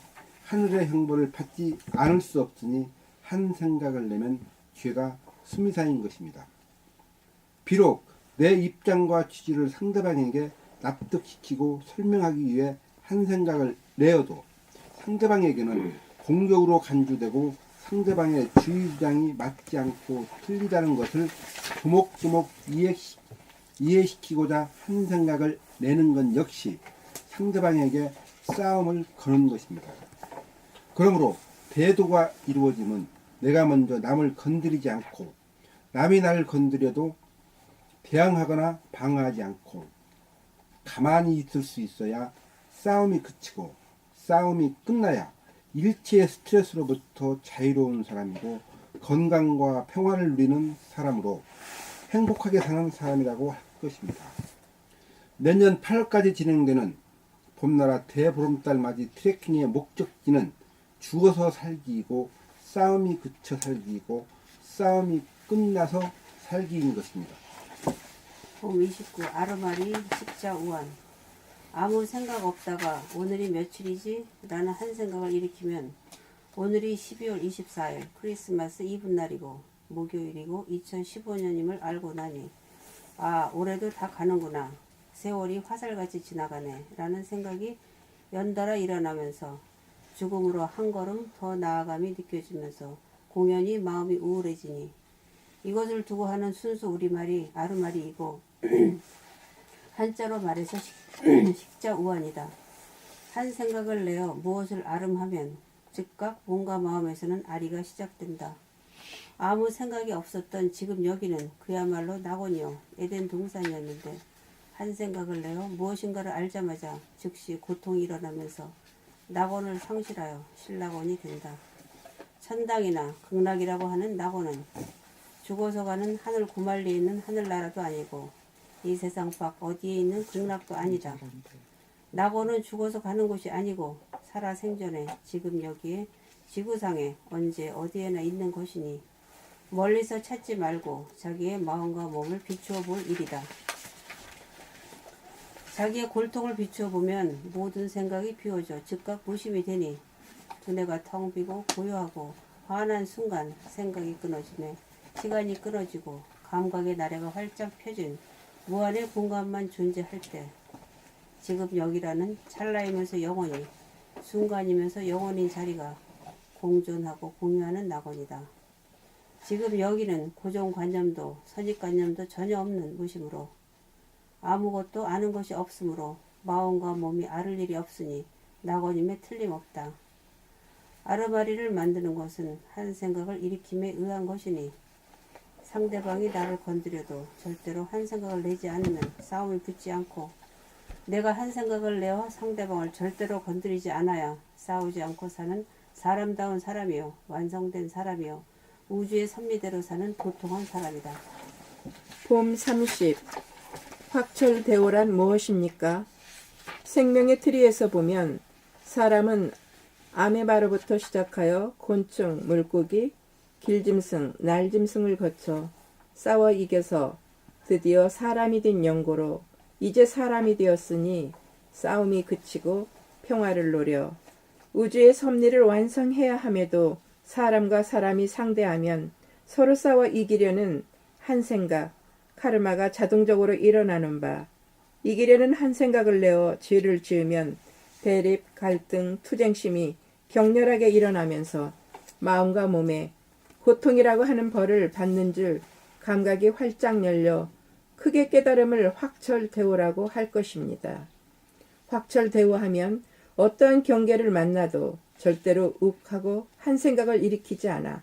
하늘의 형벌을 받지 않을 수 없으니 한 생각을 내면 죄가 수미사인 것입니다. 비록 내 입장과 취지를 상대방에게 납득시키고 설명하기 위해 한 생각을 내어도 상대방에게는 공격으로 간주되고 상대방의 주의 주장이 맞지 않고 틀리다는 것을 조목조목 이해시키고자 한 생각을 내는 건 역시 상대방에게 싸움을 거는 것입니다. 그러므로 대도가 이루어짐은 내가 먼저 남을 건드리지 않고 남이 나를 건드려도 대항하거나 방어하지 않고 가만히 있을 수 있어야 싸움이 그치고 싸움이 끝나야 일체의 스트레스로부터 자유로운 사람이고 건강과 평화를 누리는 사람으로 행복하게 사는 사람이라고 할 것입니다. 내년 8월까지 진행되는 봄나라 대보름달 맞이 트레킹의 목적지는 죽어서 살기이고 싸움이 그쳐 살기이고 싸움이 끝나서 살기인 것입니다. 봄 29 아르마리 십자 우한. 아무 생각 없다가 오늘이 며칠이지? 라는 한 생각을 일으키면 오늘이 12월 24일 크리스마스 이브날이고 목요일이고 2015년임을 알고 나니 아, 올해도 다 가는구나. 세월이 화살같이 지나가네. 라는 생각이 연달아 일어나면서 죽음으로 한 걸음 더 나아감이 느껴지면서 공연히 마음이 우울해지니 이것을 두고 하는 순수 우리말이 아르마리이고 한자로 말해서 식자우환이다. 한 생각을 내어 무엇을 아름하면 즉각 몸과 마음에서는 아리가 시작된다. 아무 생각이 없었던 지금 여기는 그야말로 낙원이요 에덴 동산이었는데 한 생각을 내어 무엇인가를 알자마자 즉시 고통이 일어나면서 낙원을 상실하여 신낙원이 된다. 천당이나 극락이라고 하는 낙원은 죽어서 가는 하늘 고말리에 있는 하늘나라도 아니고 이 세상 밖 어디에 있는 극락도 아니다. 낙원은 죽어서 가는 곳이 아니고 살아 생전에 지금 여기에 지구상에 언제 어디에나 있는 것이니 멀리서 찾지 말고 자기의 마음과 몸을 비추어 볼 일이다. 자기의 골통을 비추어 보면 모든 생각이 비워져 즉각 무심이 되니 두뇌가 텅 비고 고요하고 환한 순간 생각이 끊어지네 시간이 끊어지고 감각의 나래가 활짝 펴진 무한의 공간만 존재할 때 지금 여기라는 찰나이면서 영원히 순간이면서 영원인 자리가 공존하고 공유하는 낙원이다. 지금 여기는 고정관념도 선입관념도 전혀 없는 무심으로 아무것도 아는 것이 없으므로 마음과 몸이 앓을 일이 없으니 낙원임에 틀림없다. 아르마리를 만드는 것은 한 생각을 일으킴에 의한 것이니 상대방이 나를 건드려도 절대로 한 생각을 내지 않으면 싸움이 붙지 않고 내가 한 생각을 내어 상대방을 절대로 건드리지 않아야 싸우지 않고 사는 사람다운 사람이요 완성된 사람이요 우주의 섭리대로 사는 도통한 사람이다. 봄 30. 확철대오란 무엇입니까? 생명의 트리에서 보면 사람은 아메바로부터 시작하여 곤충, 물고기, 길짐승, 날짐승을 거쳐 싸워 이겨서 드디어 사람이 된 영고로 이제 사람이 되었으니 싸움이 그치고 평화를 노려 우주의 섭리를 완성해야 함에도 사람과 사람이 상대하면 서로 싸워 이기려는 한 생각, 카르마가 자동적으로 일어나는 바 이기려는 한 생각을 내어 죄를 지으면 대립, 갈등, 투쟁심이 격렬하게 일어나면서 마음과 몸에 고통이라고 하는 벌을 받는 줄 감각이 활짝 열려 크게 깨달음을 확철대오라고 할 것입니다. 확철대오하면 어떠한 경계를 만나도 절대로 욱하고 한 생각을 일으키지 않아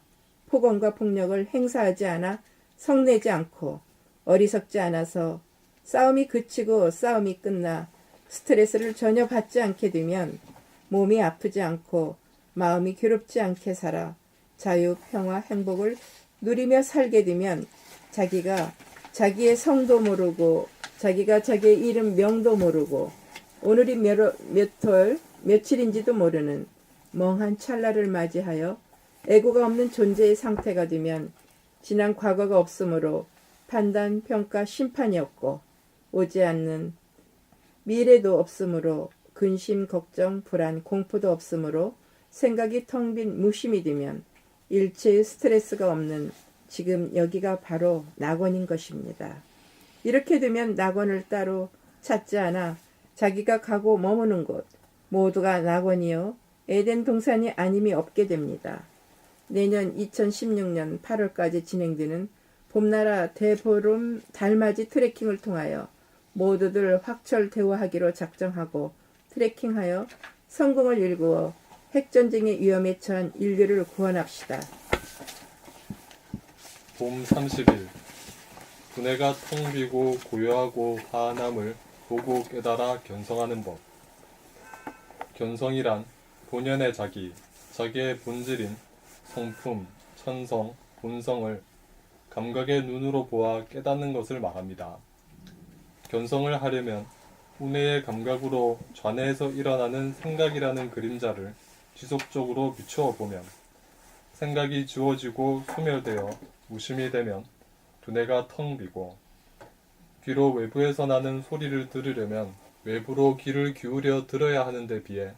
폭언과 폭력을 행사하지 않아 성내지 않고 어리석지 않아서 싸움이 그치고 싸움이 끝나 스트레스를 전혀 받지 않게 되면 몸이 아프지 않고 마음이 괴롭지 않게 살아 자유, 평화, 행복을 누리며 살게 되면 자기가 자기의 성도 모르고 자기가 자기의 이름 명도 모르고 오늘이 몇 월 며칠인지도 모르는 멍한 찰나를 맞이하여 애고가 없는 존재의 상태가 되면 지난 과거가 없으므로 판단, 평가, 심판이 없고 오지 않는 미래도 없으므로 근심, 걱정, 불안, 공포도 없으므로 생각이 텅 빈 무심이 되면 일체의 스트레스가 없는 지금 여기가 바로 낙원인 것입니다. 이렇게 되면 낙원을 따로 찾지 않아 자기가 가고 머무는 곳 모두가 낙원이요 에덴 동산이 아님이 없게 됩니다. 내년 2016년 8월까지 진행되는 봄나라 대보름 달맞이 트레킹을 통하여 모두들 확철 대우하기로 작정하고 트레킹하여 성공을 일구어 핵전쟁의 위험에 처한 인류를 구원합시다. 봄 30일 두뇌가 텅 비고 고요하고 화한함을 보고 깨달아 견성하는 법. 견성이란 본연의 자기, 자기의 본질인 성품, 천성, 본성을 감각의 눈으로 보아 깨닫는 것을 말합니다. 견성을 하려면 운해의 감각으로 좌뇌에서 일어나는 생각이라는 그림자를 지속적으로 비추어 보면 생각이 지워지고 소멸되어 무심이 되면 두뇌가 텅 비고 귀로 외부에서 나는 소리를 들으려면 외부로 귀를 기울여 들어야 하는데 비해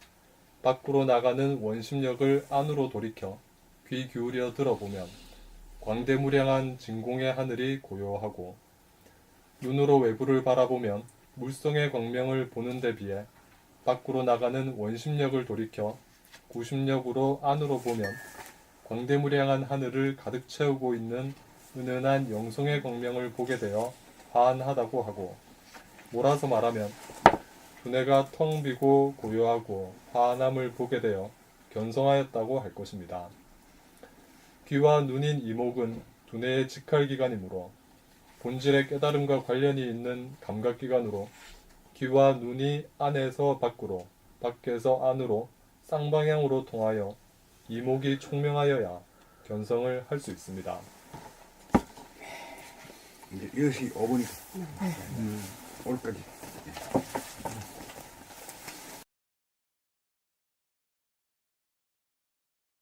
밖으로 나가는 원심력을 안으로 돌이켜 귀 기울여 들어보면 광대무량한 진공의 하늘이 고요하고 눈으로 외부를 바라보면 물성의 광명을 보는 데 비해 밖으로 나가는 원심력을 돌이켜 구심력으로 안으로 보면 광대무량한 하늘을 가득 채우고 있는 은은한 영성의 광명을 보게 되어 화한하다고 하고, 몰아서 말하면 두뇌가 텅 비고 고요하고 화한함을 보게 되어 견성하였다고 할 것입니다. 귀와 눈인 이목은 두뇌의 직할기관이므로 본질의 깨달음과 관련이 있는 감각기관으로 귀와 눈이 안에서 밖으로, 밖에서 안으로 쌍방향으로 통하여 이목이 총명하여야 견성을 할 수 있습니다. 이제 6시 5분이다. 오늘까지.